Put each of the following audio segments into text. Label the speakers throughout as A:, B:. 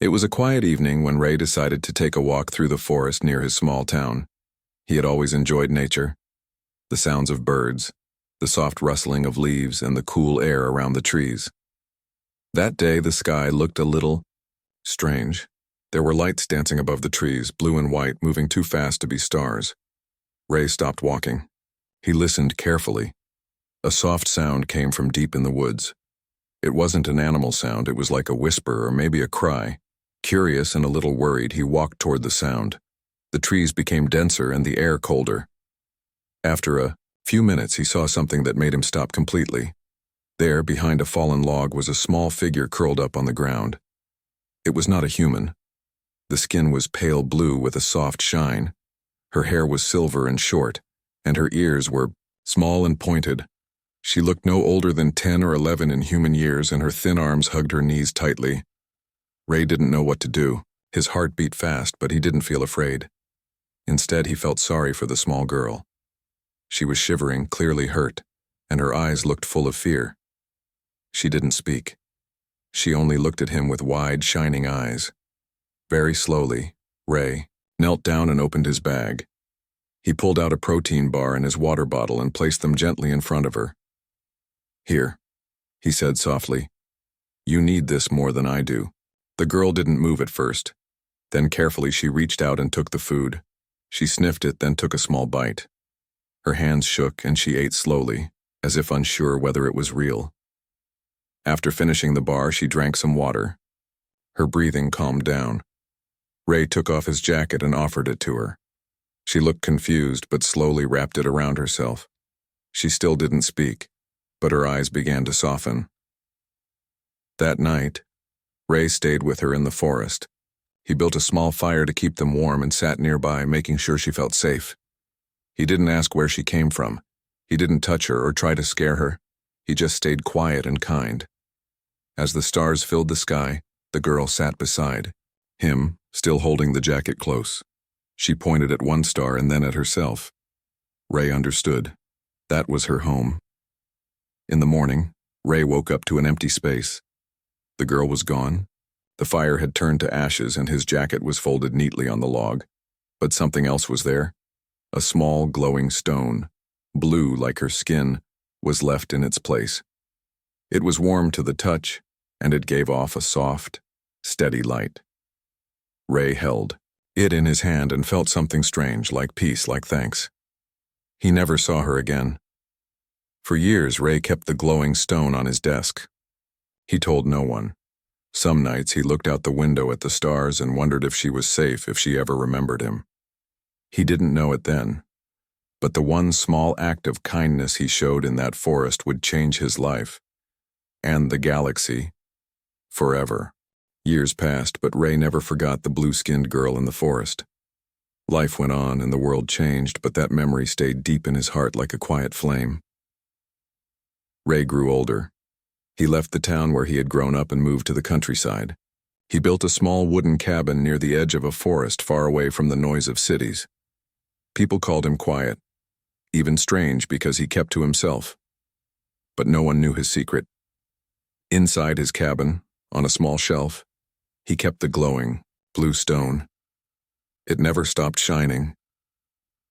A: It was a quiet evening when Ray decided to take a walk through the forest near his small town. He had always enjoyed nature. The sounds of birds, the soft rustling of leaves, and the cool air around the trees. That day the sky looked a little strange. There were lights dancing above the trees, blue and white, moving too fast to be stars. Ray stopped walking. He listened carefully. A soft sound came from deep in the woods. It wasn't an animal sound, it was like a whisper or maybe a cry. Curious and a little worried, he walked toward the sound. The trees became denser and the air colder. After a few minutes, he saw something that made him stop completely. There, behind a fallen log, was a small figure curled up on the ground. It was not a human. The skin was pale blue with a soft shine. Her hair was silver and short, and her ears were small and pointed. She looked no older than 10 or 11 in human years, and her thin arms hugged her knees tightly. Ray didn't know what to do. His heart beat fast, but he didn't feel afraid. Instead, he felt sorry for the small girl. She was shivering, clearly hurt, and her eyes looked full of fear. She didn't speak. She only looked at him with wide, shining eyes. Very slowly, Ray knelt down and opened his bag. He pulled out a protein bar and his water bottle and placed them gently in front of her. "Here," he said softly. "You need this more than I do." The girl didn't move at first. Then carefully she reached out and took the food. She sniffed it, then took a small bite. Her hands shook and she ate slowly, as if unsure whether it was real. After finishing the bar, she drank some water. Her breathing calmed down. Ray took off his jacket and offered it to her. She looked confused, but slowly wrapped it around herself. She still didn't speak, but her eyes began to soften. That night, Ray stayed with her in the forest. He built a small fire to keep them warm and sat nearby, making sure she felt safe. He didn't ask where she came from. He didn't touch her or try to scare her. He just stayed quiet and kind. As the stars filled the sky, the girl sat beside him, still holding the jacket close. She pointed at one star and then at herself. Ray understood. That was her home. In the morning, Ray woke up to an empty space. The girl was gone. The fire had turned to ashes and his jacket was folded neatly on the log. But something else was there. A small, glowing stone, blue like her skin, was left in its place. It was warm to the touch, and it gave off a soft, steady light. Ray held it in his hand and felt something strange, like peace, like thanks. He never saw her again. For years, Ray kept the glowing stone on his desk. He told no one. Some nights he looked out the window at the stars and wondered if she was safe, if she ever remembered him. He didn't know it then, but the one small act of kindness he showed in that forest would change his life, and the galaxy, forever. Years passed, but Ray never forgot the blue-skinned girl in the forest. Life went on and the world changed, but that memory stayed deep in his heart like a quiet flame. Ray grew older. He left the town where he had grown up and moved to the countryside. He built a small wooden cabin near the edge of a forest far away from the noise of cities. People called him quiet, even strange because he kept to himself. But no one knew his secret. Inside his cabin, on a small shelf, he kept the glowing, blue stone. It never stopped shining.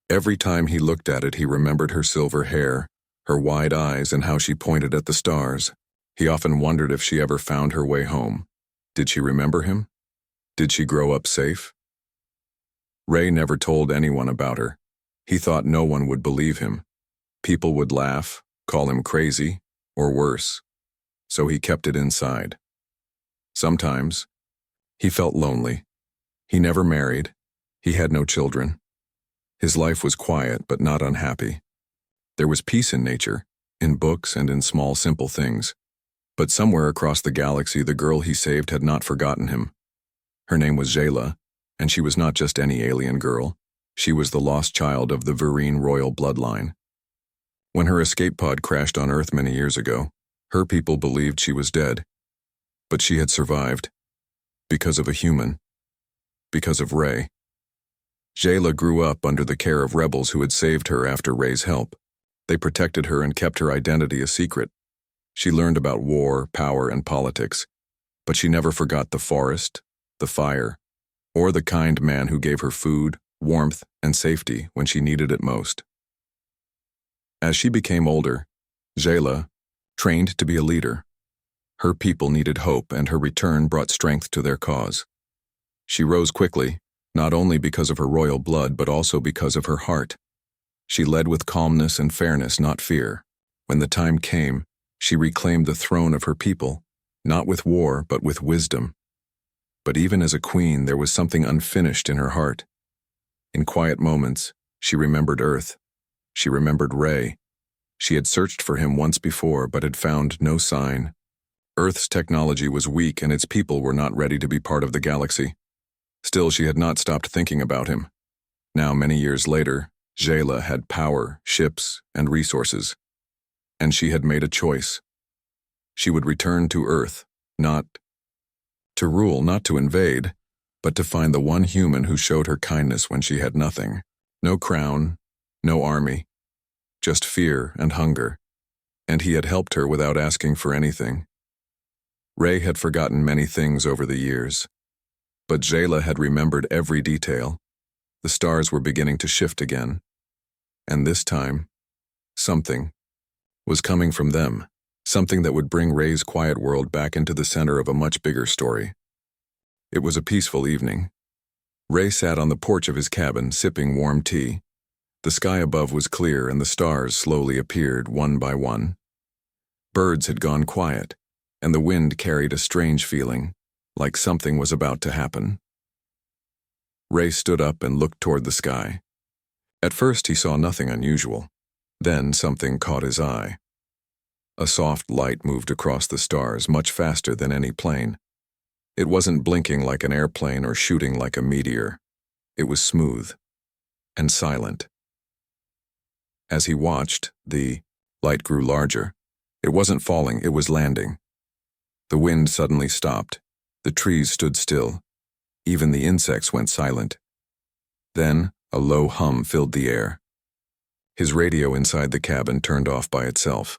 A: Every time he looked at it, he remembered her silver hair, her wide eyes, and how she pointed at the stars. He often wondered if she ever found her way home. Did she remember him? Did she grow up safe? Ray never told anyone about her. He thought no one would believe him. People would laugh, call him crazy, or worse. So he kept it inside. Sometimes, he felt lonely. He never married. He had no children. His life was quiet but not unhappy. There was peace in nature, in books and in small, simple things. But somewhere across the galaxy, the girl he saved had not forgotten him. Her name was Jayla, and she was not just any alien girl. She was the lost child of the Vereen royal bloodline. When her escape pod crashed on Earth many years ago, her people believed she was dead. But she had survived. Because of a human. Because of Ray. Jayla grew up under the care of rebels who had saved her after Ray's help. They protected her and kept her identity a secret. She learned about war, power, and politics, but she never forgot the forest, the fire, or the kind man who gave her food, warmth, and safety when she needed it most. As she became older, Jayla trained to be a leader. Her people needed hope, and her return brought strength to their cause. She rose quickly, not only because of her royal blood, but also because of her heart. She led with calmness and fairness, not fear. When the time came, she reclaimed the throne of her people, not with war, but with wisdom. But even as a queen, there was something unfinished in her heart. In quiet moments, she remembered Earth. She remembered Ray. She had searched for him once before, but had found no sign. Earth's technology was weak, and its people were not ready to be part of the galaxy. Still, she had not stopped thinking about him. Now, many years later, Jayla had power, ships, and resources. And she had made a choice. She would return to Earth, not to rule, not to invade, but to find the one human who showed her kindness when she had nothing. No crown, no army, just fear and hunger. And he had helped her without asking for anything. Ray had forgotten many things over the years, but Jayla had remembered every detail. The stars were beginning to shift again. And this time, something was coming from them, something that would bring Ray's quiet world back into the center of a much bigger story. It was a peaceful evening. Ray sat on the porch of his cabin, sipping warm tea. The sky above was clear, and the stars slowly appeared one by one. Birds had gone quiet, and the wind carried a strange feeling, like something was about to happen. Ray stood up and looked toward the sky. At first he saw nothing unusual. Then something caught his eye. A soft light moved across the stars, much faster than any plane. It wasn't blinking like an airplane or shooting like a meteor. It was smooth and silent. As he watched, the light grew larger. It wasn't falling, it was landing. The wind suddenly stopped. The trees stood still. Even the insects went silent. Then, a low hum filled the air. His radio inside the cabin turned off by itself.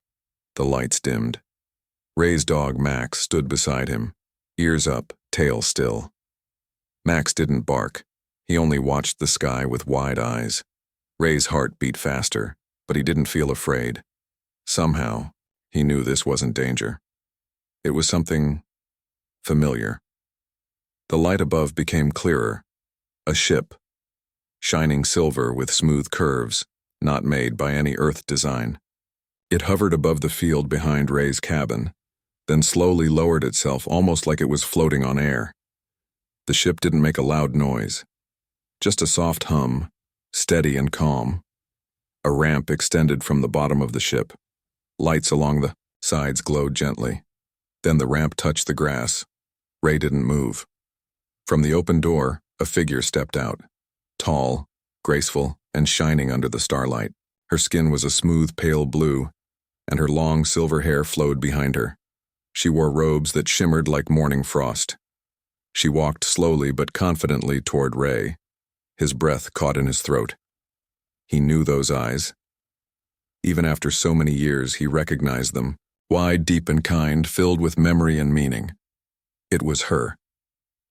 A: The lights dimmed. Ray's dog, Max, stood beside him, ears up, tail still. Max didn't bark. He only watched the sky with wide eyes. Ray's heart beat faster, but he didn't feel afraid. Somehow, he knew this wasn't danger. It was something familiar. The light above became clearer. A ship, shining silver with smooth curves, not made by any Earth design. It hovered above the field behind Ray's cabin, then slowly lowered itself almost like it was floating on air. The ship didn't make a loud noise, just a soft hum, steady and calm. A ramp extended from the bottom of the ship. Lights along the sides glowed gently. Then the ramp touched the grass. Ray didn't move. From the open door, a figure stepped out, tall, graceful, and shining under the starlight. Her skin was a smooth pale blue, and her long silver hair flowed behind her. She wore robes that shimmered like morning frost. She walked slowly but confidently toward Ray. His breath caught in his throat. He knew those eyes. Even after so many years, he recognized them, wide, deep, and kind, filled with memory and meaning. It was her.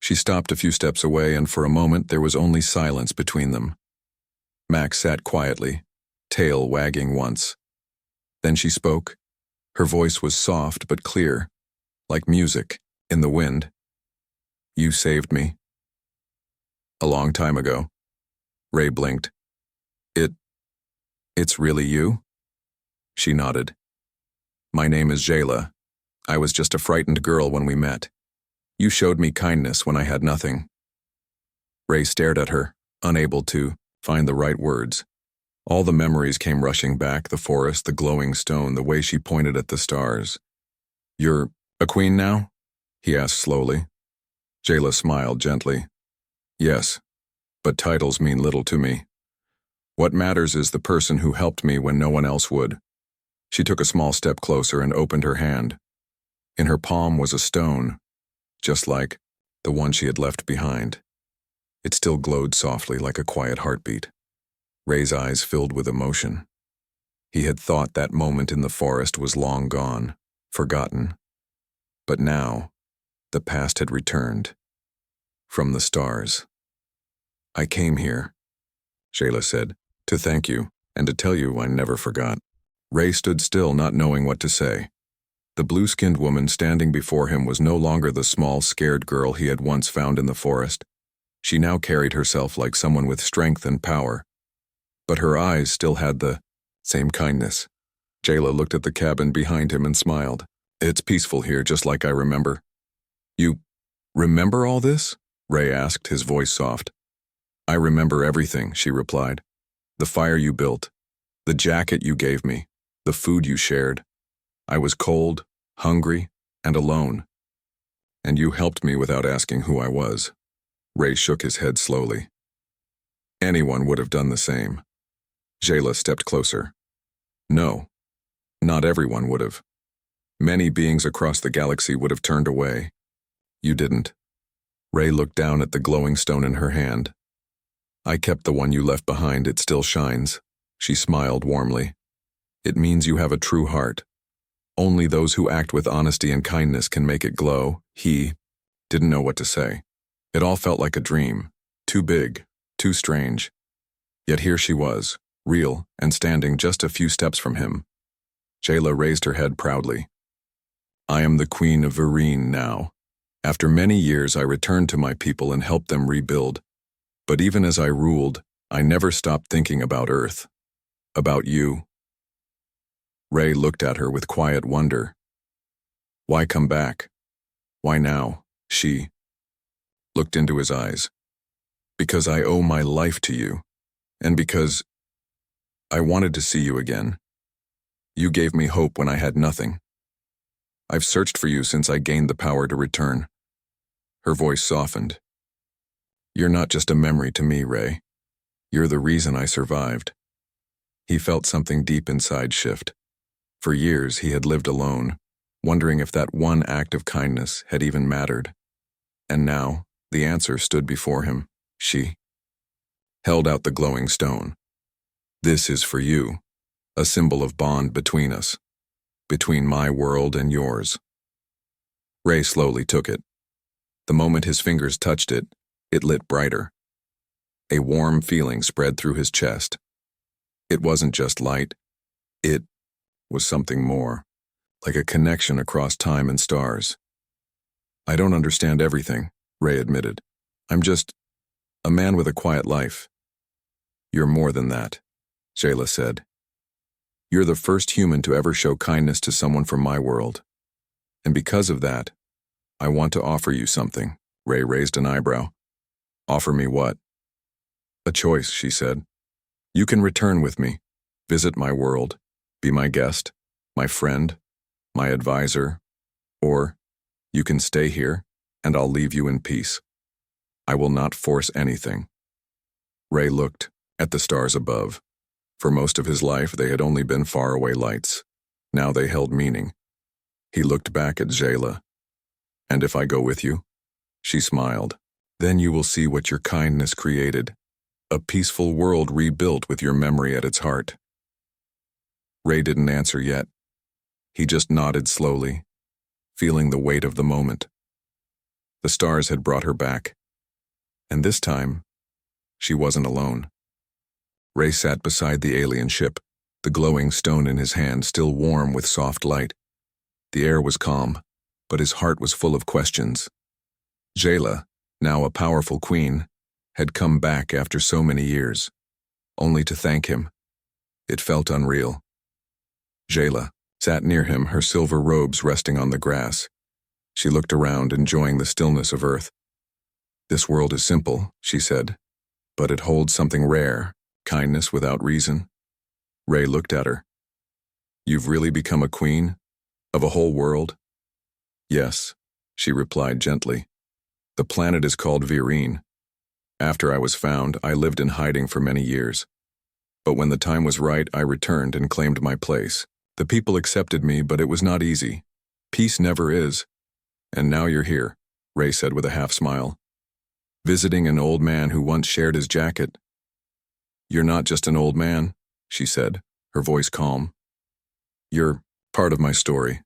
A: She stopped a few steps away, and for a moment there was only silence between them. Max sat quietly, tail wagging once. Then she spoke. Her voice was soft but clear, like music in the wind. "You saved me." "A long time ago." Ray blinked. It's really you?" She nodded. "My name is Jayla. I was just a frightened girl when we met. You showed me kindness when I had nothing." Ray stared at her, unable to find the right words. All the memories came rushing back, the forest, the glowing stone, the way she pointed at the stars. "You're a queen now?" he asked slowly. Jayla smiled gently. "Yes, but titles mean little to me. What matters is the person who helped me when no one else would." She took a small step closer and opened her hand. In her palm was a stone, just like the one she had left behind. It still glowed softly like a quiet heartbeat. Ray's eyes filled with emotion. He had thought that moment in the forest was long gone, forgotten. But now, the past had returned. from the stars. I came here, Shayla said, to thank you and to tell you I never forgot. Ray stood still, not knowing what to say. The blue-skinned woman standing before him was no longer the small, scared girl he had once found in the forest. She now carried herself like someone with strength and power. But her eyes still had the same kindness. Jayla looked at the cabin behind him and smiled. It's peaceful here, just like I remember. You remember all this? Ray asked, his voice soft. I remember everything, she replied. The fire you built, the jacket you gave me, the food you shared. I was cold, hungry, and alone. And you helped me without asking who I was. Ray shook his head slowly. Anyone would have done the same. Jayla stepped closer. No, not everyone would have. Many beings across the galaxy would have turned away. You didn't. Ray looked down at the glowing stone in her hand. I kept the one you left behind, it still shines. She smiled warmly. It means you have a true heart. Only those who act with honesty and kindness can make it glow. He didn't know what to say. It all felt like a dream, too big, too strange. Yet here she was, real and standing just a few steps from him. Jayla raised her head proudly. I am the Queen of Vereen now. After many years, I returned to my people and helped them rebuild. But even as I ruled, I never stopped thinking about Earth. About you. Ray looked at her with quiet wonder. Why come back? Why now? She looked into his eyes. Because I owe my life to you. And because I wanted to see you again. You gave me hope when I had nothing. I've searched for you since I gained the power to return. Her voice softened. You're not just a memory to me, Ray. You're the reason I survived. He felt something deep inside shift. For years, he had lived alone, wondering if that one act of kindness had even mattered. And now, the answer stood before him. She held out the glowing stone. This is for you, a symbol of bond between us, between my world and yours. Ray slowly took it. The moment his fingers touched it, it lit brighter. A warm feeling spread through his chest. It wasn't just light. It was something more, like a connection across time and stars. I don't understand everything, Ray admitted. I'm just a man with a quiet life. You're more than that, Jayla said. You're the first human to ever show kindness to someone from my world. And because of that, I want to offer you something. Ray raised an eyebrow. Offer me what? A choice, she said. You can return with me, visit my world, be my guest, my friend, my advisor, or you can stay here and I'll leave you in peace. I will not force anything. Ray looked at the stars above. For most of his life, they had only been faraway lights. Now they held meaning. He looked back at Jayla. And if I go with you? She smiled. Then you will see what your kindness created. A peaceful world rebuilt with your memory at its heart. Ray didn't answer yet. He just nodded slowly, feeling the weight of the moment. The stars had brought her back. And this time, she wasn't alone. Ray sat beside the alien ship, the glowing stone in his hand still warm with soft light. The air was calm, but his heart was full of questions. Jayla, now a powerful queen, had come back after so many years, only to thank him. It felt unreal. Jayla sat near him, her silver robes resting on the grass. She looked around, enjoying the stillness of Earth. This world is simple, she said, but it holds something rare, kindness without reason. Ray looked at her. You've really become a queen? Of a whole world? Yes, she replied gently. The planet is called Vereen. After I was found, I lived in hiding for many years. But when the time was right, I returned and claimed my place. The people accepted me, but it was not easy. Peace never is. And now you're here, Ray said with a half-smile. Visiting an old man who once shared his jacket. You're not just an old man, she said, her voice calm. You're part of my story,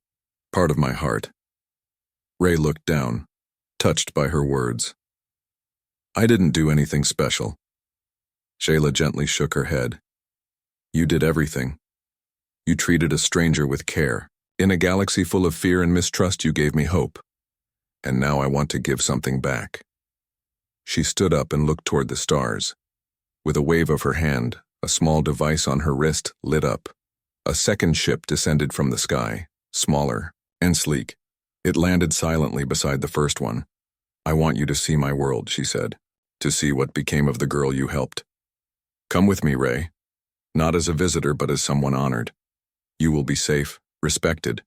A: part of my heart. Ray looked down, touched by her words. I didn't do anything special. Shayla gently shook her head. You did everything. You treated a stranger with care. In a galaxy full of fear and mistrust, you gave me hope. And now I want to give something back. She stood up and looked toward the stars. With a wave of her hand, a small device on her wrist lit up. A second ship descended from the sky, smaller and sleek. It landed silently beside the first one. I want you to see my world, she said, to see what became of the girl you helped. Come with me, Ray. Not as a visitor, but as someone honored. You will be safe, respected.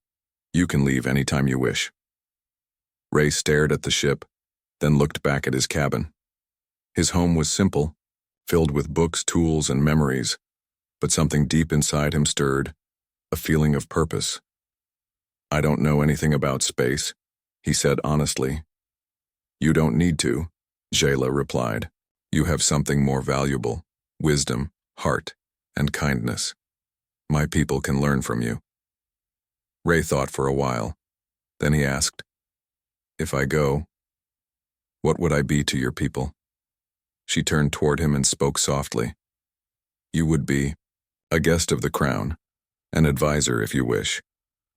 A: You can leave anytime you wish. Ray stared at the ship, then looked back at his cabin. His home was simple, filled with books, tools, and memories, but something deep inside him stirred, a feeling of purpose. I don't know anything about space, he said honestly. You don't need to, Jayla replied. You have something more valuable, wisdom, heart, and kindness. My people can learn from you. Ray thought for a while. Then he asked, if I go, what would I be to your people? She turned toward him and spoke softly. You would be a guest of the crown, an advisor if you wish,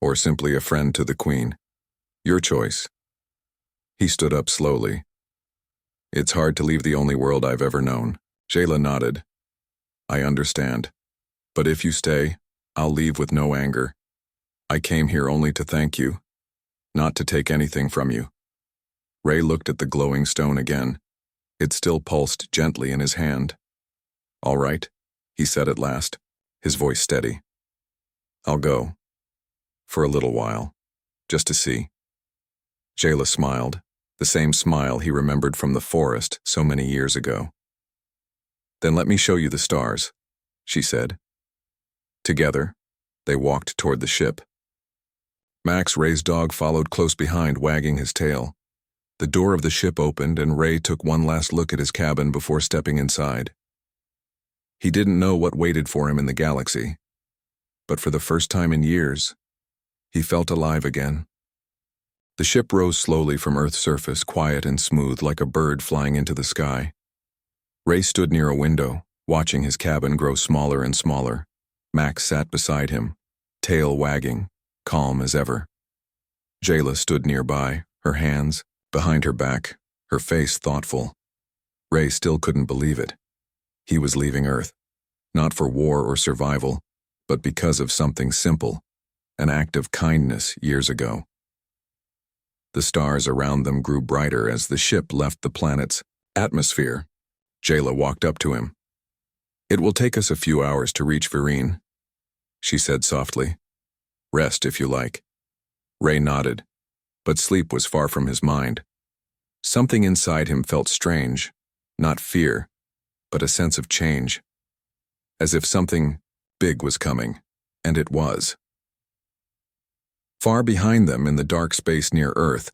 A: or simply a friend to the queen. Your choice. He stood up slowly. It's hard to leave the only world I've ever known. Jayla nodded. I understand. But if you stay, I'll leave with no anger. I came here only to thank you, not to take anything from you. Ray looked at the glowing stone again. It still pulsed gently in his hand. All right, he said at last, his voice steady. I'll go. For a little while. Just to see. Jayla smiled, the same smile he remembered from the forest so many years ago. Then let me show you the stars, she said. Together, they walked toward the ship. Max, Ray's dog, followed close behind, wagging his tail. The door of the ship opened and Ray took one last look at his cabin before stepping inside. He didn't know what waited for him in the galaxy, but for the first time in years, he felt alive again. The ship rose slowly from Earth's surface, quiet and smooth like a bird flying into the sky. Ray stood near a window, watching his cabin grow smaller and smaller. Max sat beside him, tail wagging, calm as ever. Jayla stood nearby, her hands behind her back, her face thoughtful. Ray still couldn't believe it. He was leaving Earth, not for war or survival, but because of something simple, an act of kindness years ago. The stars around them grew brighter as the ship left the planet's atmosphere. Jayla walked up to him. It will take us a few hours to reach Vereen, she said softly. Rest if you like. Ray nodded, but sleep was far from his mind. Something inside him felt strange, not fear, but a sense of change. As if something big was coming, and it was. Far behind them in the dark space near Earth,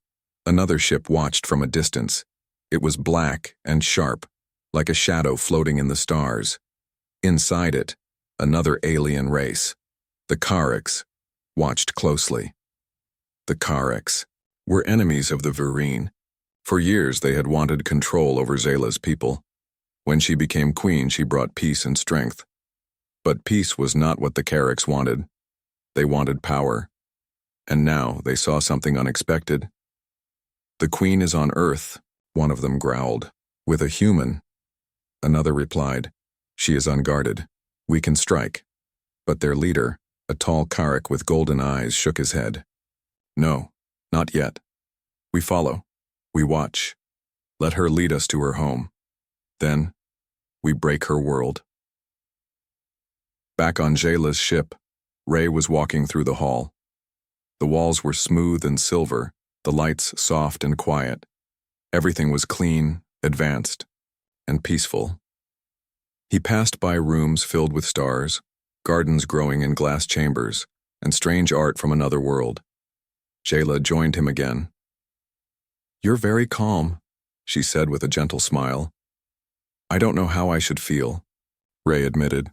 A: another ship watched from a distance. It was black and sharp, like a shadow floating in the stars. Inside it, another alien race, the Orcs, watched closely. The Orcs were enemies of the Vereen. For years they had wanted control over Zayla's people. When she became queen, she brought peace and strength. But peace was not what the Orcs wanted. They wanted power. And now they saw something unexpected. The queen is on Earth, one of them growled. With a human. Another replied, she is unguarded. We can strike. But their leader, a tall Orc with golden eyes, shook his head. No, not yet. We follow. We watch. Let her lead us to her home. Then, we break her world. Back on Jayla's ship, Ray was walking through the hall. The walls were smooth and silver, the lights soft and quiet. Everything was clean, advanced, and peaceful. He passed by rooms filled with stars, gardens growing in glass chambers, and strange art from another world. Jayla joined him again. You're very calm, she said with a gentle smile. I don't know how I should feel, Ray admitted,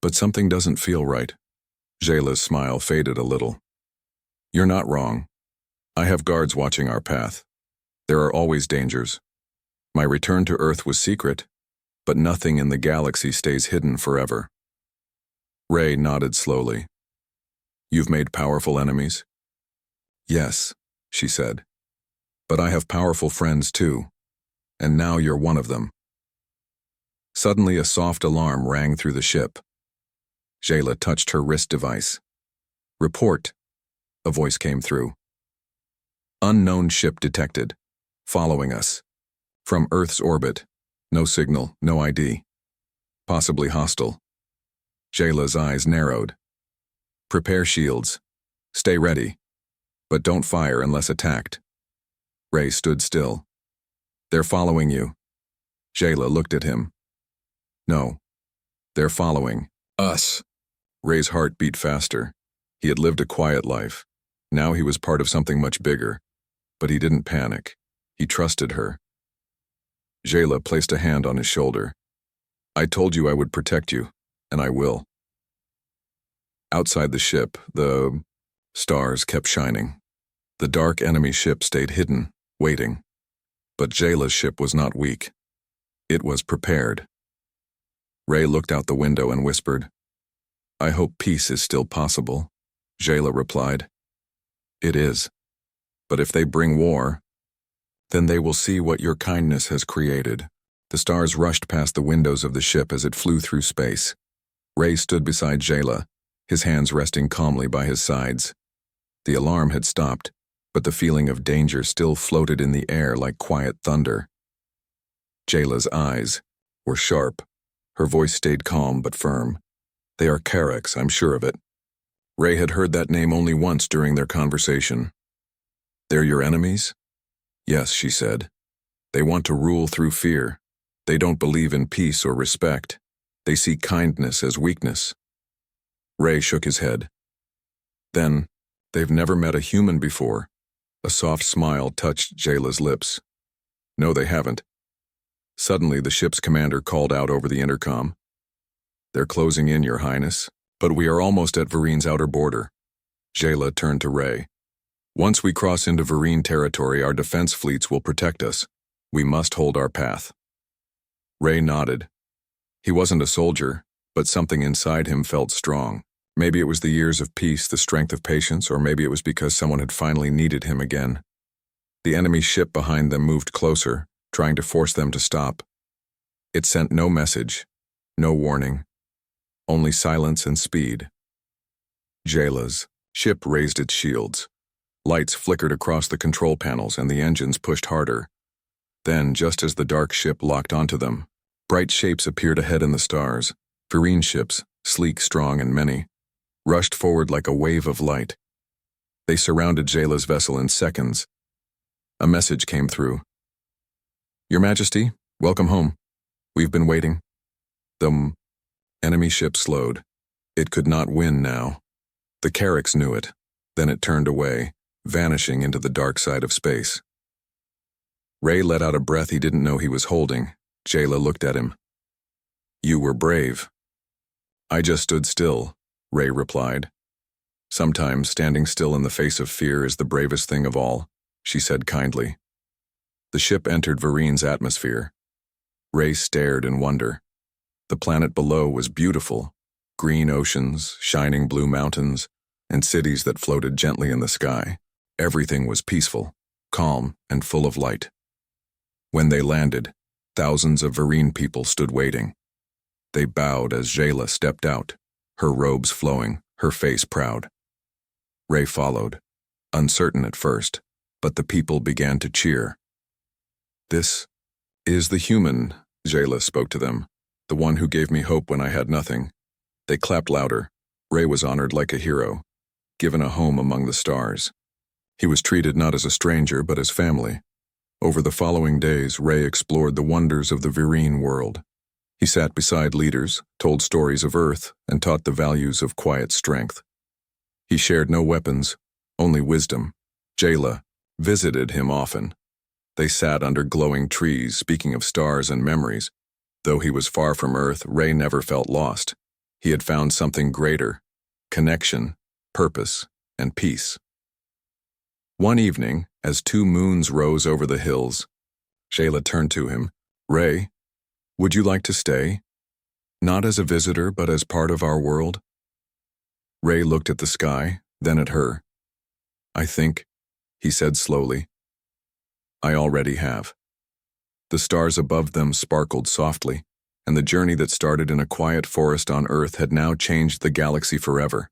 A: but something doesn't feel right. Jayla's smile faded a little. You're not wrong. I have guards watching our path. There are always dangers. My return to Earth was secret, but nothing in the galaxy stays hidden forever. Ray nodded slowly. You've made powerful enemies? Yes, she said. But I have powerful friends too, and now you're one of them. Suddenly a soft alarm rang through the ship. Jayla touched her wrist device. Report, a voice came through. Unknown ship detected. Following us. From Earth's orbit. No signal, no ID. Possibly hostile. Jayla's eyes narrowed. Prepare shields. Stay ready. But don't fire unless attacked. Ray stood still. They're following you. Jayla looked at him. No. They're following us. Ray's heart beat faster. He had lived a quiet life. Now he was part of something much bigger. But he didn't panic. He trusted her. Jayla placed a hand on his shoulder. I told you I would protect you, and I will. Outside the ship, the stars kept shining. The dark enemy ship stayed hidden, waiting. But Jayla's ship was not weak. It was prepared. Ray looked out the window and whispered, I hope peace is still possible. Jayla replied, It is. But if they bring war, then they will see what your kindness has created. The stars rushed past the windows of the ship as it flew through space. Ray stood beside Jayla, his hands resting calmly by his sides. The alarm had stopped, but the feeling of danger still floated in the air like quiet thunder. Jayla's eyes were sharp. Her voice stayed calm but firm. They are Carracks, I'm sure of it. Ray had heard that name only once during their conversation. They're your enemies? Yes, she said. They want to rule through fear. They don't believe in peace or respect. They see kindness as weakness. Ray shook his head. Then, they've never met a human before. A soft smile touched Jayla's lips. No, they haven't. Suddenly, the ship's commander called out over the intercom. They're closing in, Your Highness, but we are almost at Verine's outer border. Jayla turned to Ray. Once we cross into Verine territory, our defense fleets will protect us. We must hold our path. Ray nodded. He wasn't a soldier, but something inside him felt strong. Maybe it was the years of peace, the strength of patience, or maybe it was because someone had finally needed him again. The enemy ship behind them moved closer, trying to force them to stop. It sent no message, no warning, only silence and speed. Jayla's ship raised its shields. Lights flickered across the control panels and the engines pushed harder. Then, just as the dark ship locked onto them, bright shapes appeared ahead in the stars. Verine ships, sleek, strong, and many, rushed forward like a wave of light. They surrounded Jayla's vessel in seconds. A message came through. Your Majesty, welcome home. We've been waiting. The enemy ship slowed. It could not win now. The Carracks knew it. Then it turned away, vanishing into the dark side of space. Ray let out a breath he didn't know he was holding. Jayla looked at him. You were brave. I just stood still, Ray replied. Sometimes standing still in the face of fear is the bravest thing of all, she said kindly. The ship entered Verine's atmosphere. Ray stared in wonder. The planet below was beautiful. Green oceans, shining blue mountains, and cities that floated gently in the sky. Everything was peaceful, calm, and full of light. When they landed, thousands of Verine people stood waiting. They bowed as Jayla stepped out, her robes flowing, her face proud. Ray followed, uncertain at first, but the people began to cheer. This is the human, Jayla spoke to them, the one who gave me hope when I had nothing. They clapped louder. Ray was honored like a hero, given a home among the stars. He was treated not as a stranger, but as family. Over the following days, Ray explored the wonders of the Verine world. He sat beside leaders, told stories of Earth, and taught the values of quiet strength. He shared no weapons, only wisdom. Jayla visited him often. They sat under glowing trees, speaking of stars and memories. Though he was far from Earth, Ray never felt lost. He had found something greater: connection, purpose, and peace. One evening, as two moons rose over the hills, Shayla turned to him. Ray, would you like to stay? Not as a visitor, but as part of our world? Ray looked at the sky, then at her. I think, he said slowly, I already have. The stars above them sparkled softly, and the journey that started in a quiet forest on Earth had now changed the galaxy forever.